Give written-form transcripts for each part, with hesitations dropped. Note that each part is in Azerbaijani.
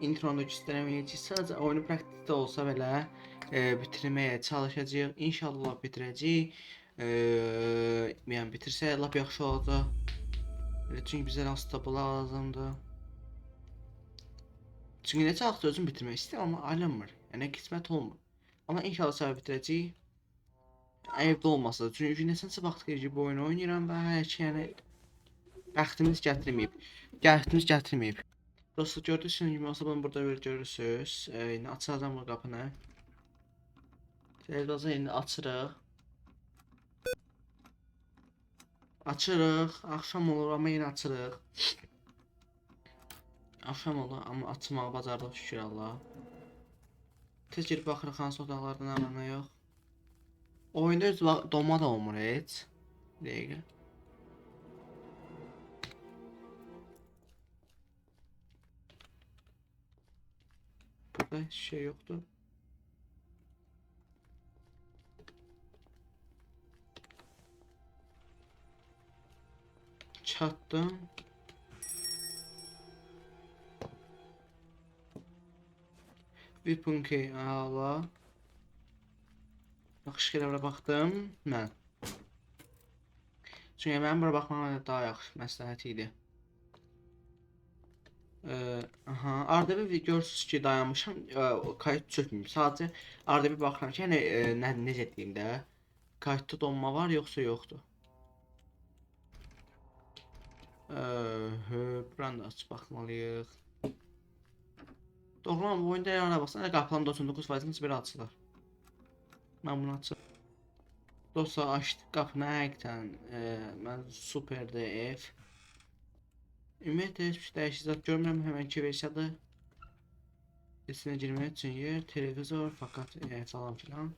intronu göstərməyəcəyik. Sadəcə oyunu praktikdə olsa belə bitirməyə çalışacağıq. İnşallah bitirəcəyik. Yəni bitirsək lap yaxşı olacaq. Çünki bizə stable lazımdır. Çünki necə vaxt özüm bitirmək istəyirəm, amma alınmır. Yəni qismət olmur. Amma inşallah səhv bitirəcəyik. Evdə olmasa, çünki neçənsə vaxt ki bu oyunu oynayıram və hələ ki yəni bəxtimiz gətirməyib. Dostlar gördüyünüz kimi bunu burada görürsünüz. İndi açacağım bu qapını. Televizor indi açırıq. Açırıq. Axşam olur amma yenə açırıq. Axşam olur amma açmağı bacardıq şükür Allah. Tez girib baxırıq hansı otaqlarda nə var nə yox. Oyunda heç donma da olmur heç. Bir dəqiqə. Burada heç şey yoxdur. Çatdım. Weapon key ala. Yaxşı yerə baxdım mən. Çünki mənim bura baxmam daha yaxşı məsləhət idi. Aha, arada bir görürsünüz ki dayanmışam, kayıt çökməyib. Sadəcə arada bir baxıram ki, yəni necə deyim də, kayıtda donma var yoxsa yoxdur. Buranı da açıb baxmalıyıq. Doğrudan bu oyunda yana baxsana, qapılan 99%-in bir açılır. Mən bunu açıb. Dostlar açdıq qapını həqiqətən, mən superdir ev. Ümumiyyətlə heç bir dəyişiklik görmürəm, həmənki versiyada içinə girmək üçün yer, televizor, fakat falan filan.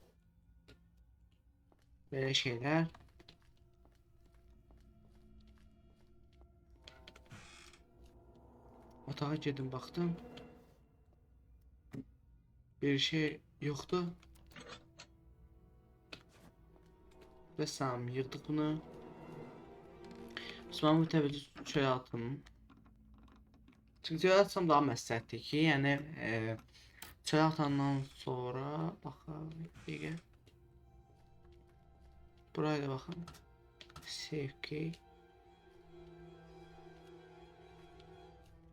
Belə şeylər. Otağa girdim, baxdım. Bir şey yoxdur. Və sam yığdıq bunu. Mən bu təbii çölə atım. Çünki çölə atsam daha məsləhətdir ki, yəni çölə atandan sonra baxaq bir dəqiqə. Buraya da baxın. Save key.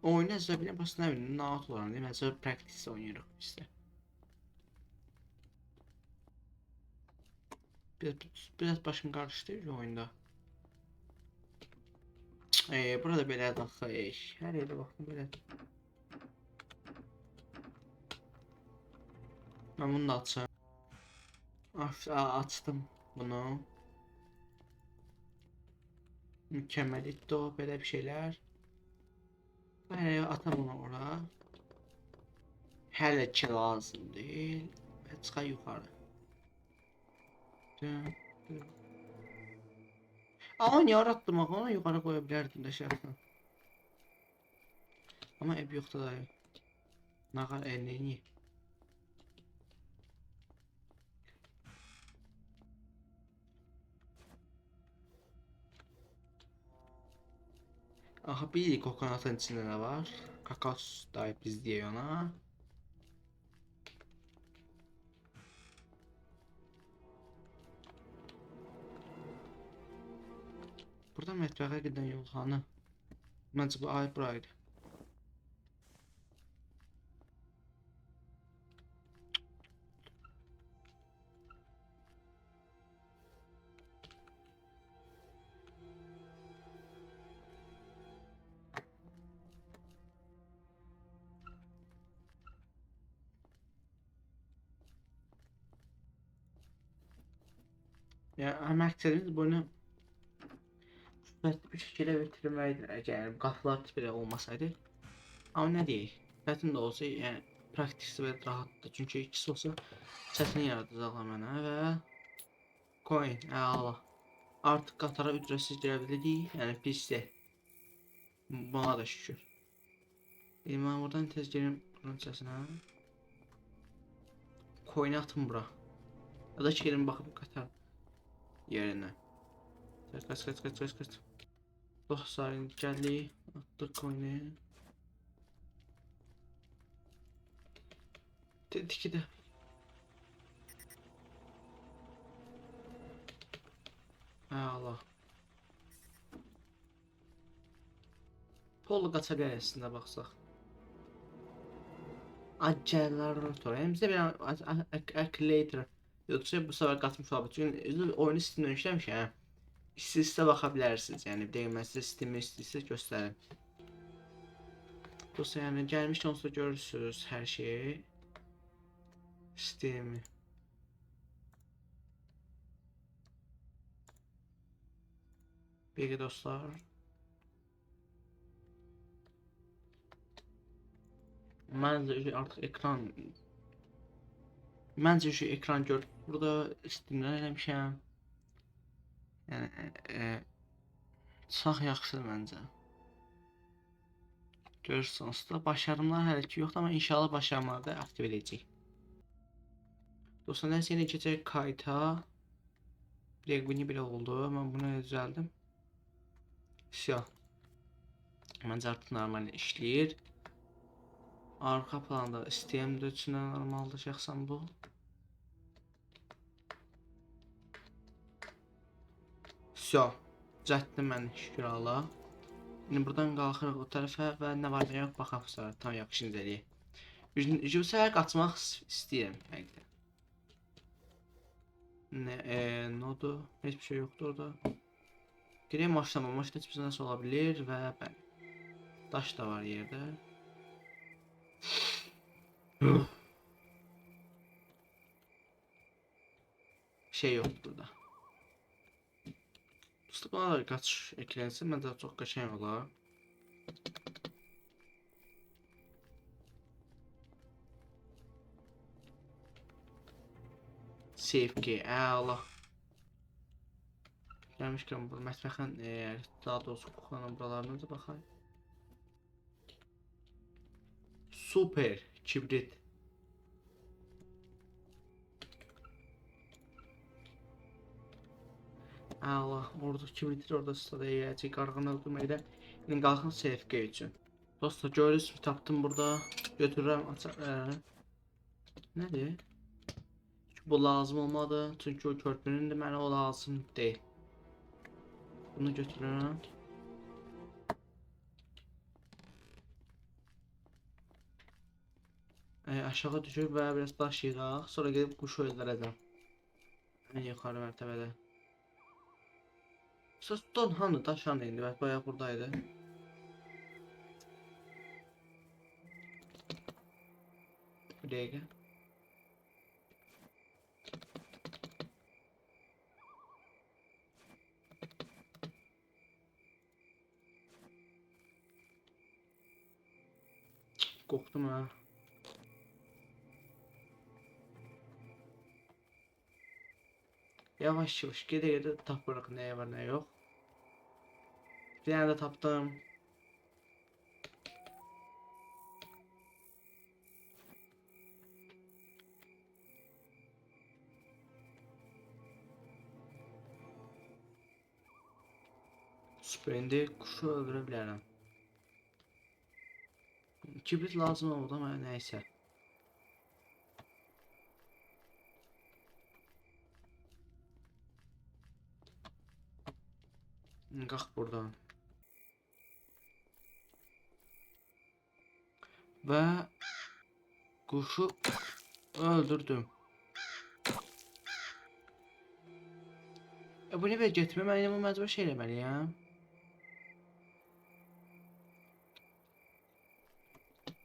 Oyunu əzə biləm, bəs nə bilim, naat olaram deyim, əzə practice oynayırıq biz də. Biraz başım qarışdı oyunda. Burada belə daxil. Hər yerdə baxdım belə. Mən bunu da açacağım. Açdım bunu. Mükəmməl etdi o, belə bir şeylər. Atam onu ora. Hələ ki lazım deyil. Və çıxaq yuxarı. Ama niye arattım onu yukarı koyabilirdim de şahsen. Ama ev yoktu da. Ne kadar elini. Aha bir kokonatın içinde ne var? Kakao da biz diye ona. Burada mətbəxə gedən yol hanı? Məncə bu ay buraydı. Ya məqsədimiz bunu sübətli bir şəkildə bitirməkdir. Əgər qapılar belə olmasaydı. Amma nə deyək? Çətin də olsa, yəni praktisi belə rahatdır. Çünki ikisi olsa çətin yaradacaqlar mənə və coin, əla. Artıq qatara ücretsiz girə bilirik, yəni pisdir. Buna da şükür. Mən buradan tez girim bunun içəsinə. Coin'i atım bura. Ya da girim baxıb qatar yerinə. Kaç. Dostlar gəldik, atdıq coin'i. Tiki de. Allah. Polo qaça bilər əslində baxsaq. Acaylar rotor. Hem bizdə bir accumulator. Yoxsa bu sefer qatmış olabilir. Çünki oyunu Steam'dən işləmişəm. İstəyirsə baxa bilərsiniz. Yəni bir dəqiqə mən sizə Steam'i istəyirsə göstərim. Dostlar yəni gəlmişkən onsuz da görürsünüz hər şeyi. Steam'i. Peki dostlar. Məncə artıq ekran Məncə şu ekran gör. Burada Steam'dən eləmişəm. Yəni sağ yaxşıdır məncə. Görürsünüz da başarımlar hələ ki yoxdur, amma inşallah başarımları da aktiv edəcək. Dostlar nəsə yenə keçək kayıta. Bir dəqiqə bu niyə belə oldu? Mən bunu düzəldim. Siyah. Məncə artıq normal işləyir. Arka planda istəyəmdə üçün normaldır şəxsən bu. Siyah. Düzəltdim mən şükür Allah. Şimdi buradan qalxırıq o tərəfə və nə var nə yox baxaq sonra tam yaxşı incələyək. Bu səfər qaçmaq istəyirəm həqiqətən. Nodu heç bir şey yoxdur orada. Gireyim maşına, maşına heç bir nəsə ola bilər və bəli. Daş da var yerdə. Şey yoxdur burada. Dostlar bana da qaçış eklənsin, məncə çox qəşəng olar. Save key, əla. Gəlmişkən bu mətbəxin daha doğrusu kuxlanın buralarına da baxayım. Super kibrit. Allah, orada kibritler orada stadiyacı qarğını öldürməkdə. İndi qalxın SFK üçün. Dostlar görürsünüz tapdım burada. Götürürəm açaq. Nədir? Bu lazım olmadı. Çünki o körpünün də mənə o lazım deyil. Bunu götürürəm. Aşağı düşür və biraz daş yığaq. Sonra gedib quşu öldürəcəm. En yukarı mərtəbədə. Stone hanı daş hanı indi? Bak bayağı buradaydı. Bir dəqiqə. Qorxdum ha. Yavaş yavaş gedə tapırıq nəyə var nə yox. Bir tane de tapdım. Süper, indi kuşu öldürə bilərəm. Kibrit lazım oldu ama neyse. Qalx buradan. Ve kuşu öldürdüm. Bu ne be getmə, mən yine bu məcbur şey eləməliyəm.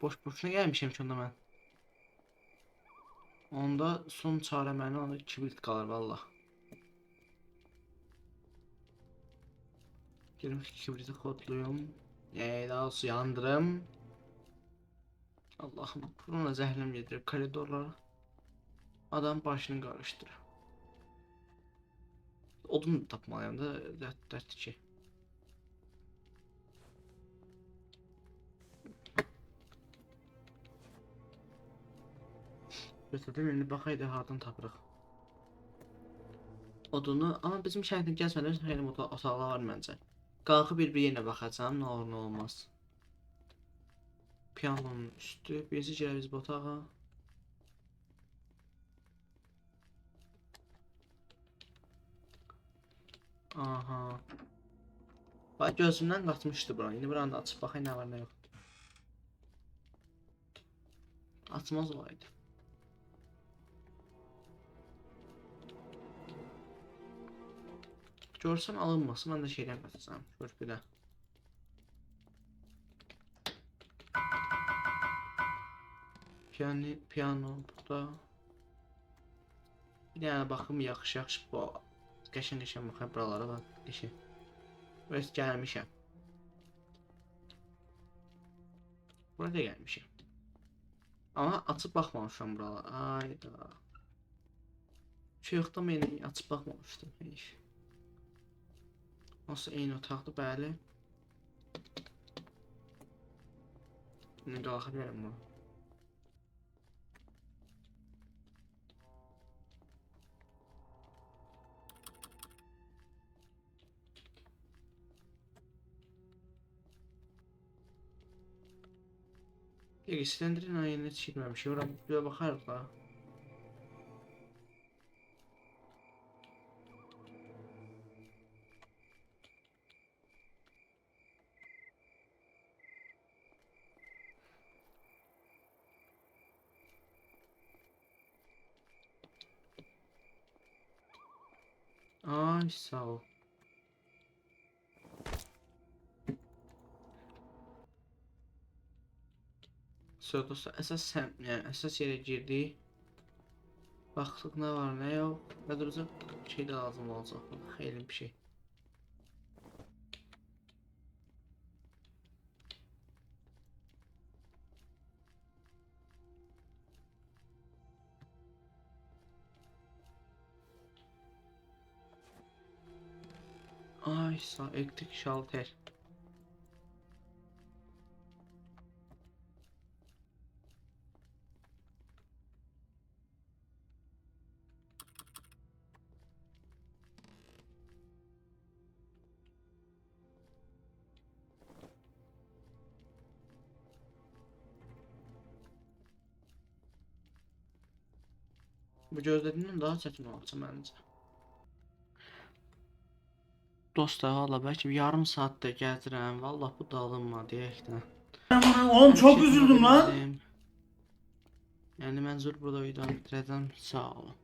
Boş-boşuna gəlmişəm ki onda mən. Onda son çarə mənə onda kibrit qalır vallah. Gelin kibriti kodluyum. Daha su yandırım. Allah'ım bununla zəhlim gedir koridorlara. Adam başını qarışdırır. Odun da tapmalıyam da dərtdir ki. Götürdüm, indi baxaydı hardan tapırıq. Odunu, amma bizim şəhərdən gəzmədən xeyli otaqlar var məncə. Qalxıb bir yerine baxacağım, nə olur nə olmaz. Piyanonun üstü, birisi gələ biz bu otağa. Aha. Bak gözümdən qaçmışdı bura. İndi buranı da açıb baxay nə var nə yox. Açmaz olaydı. Görsəm alınmasın, mən də şeydən qaçacağım. Körpüdə. Piano burada. Bir dənə baxım yaxşı bu qəşəng baxım buralara bax işi. Burası gəlmişəm. Buraya gəlmişəm. Amma açıb baxmamışam buralara. Ayda. Çoxda mən açıb baxmamışdım heç. Nasıl eyni otaqdır bəli. İndi qalxa bilərəm bura. İlgilendirin ayını çekmemiş. Oraya bakarız da. Ay sağ ol. Sorusu yani esas yere girdi. Baktık ne var ne yok. Ne duracak şey de lazım olacak. Hayırlı bir şey. Ay sağ elektrik şalter. Bu gözlediğimden daha çətin olacaq məncə. Dostlar valla belki bir yarım saatte gəzirəm. Vallahi bu da alınma deyək də. Oğlum çok üzüldüm lan. Yani mən zor burada videonu bitirəcəm. Sağ olun.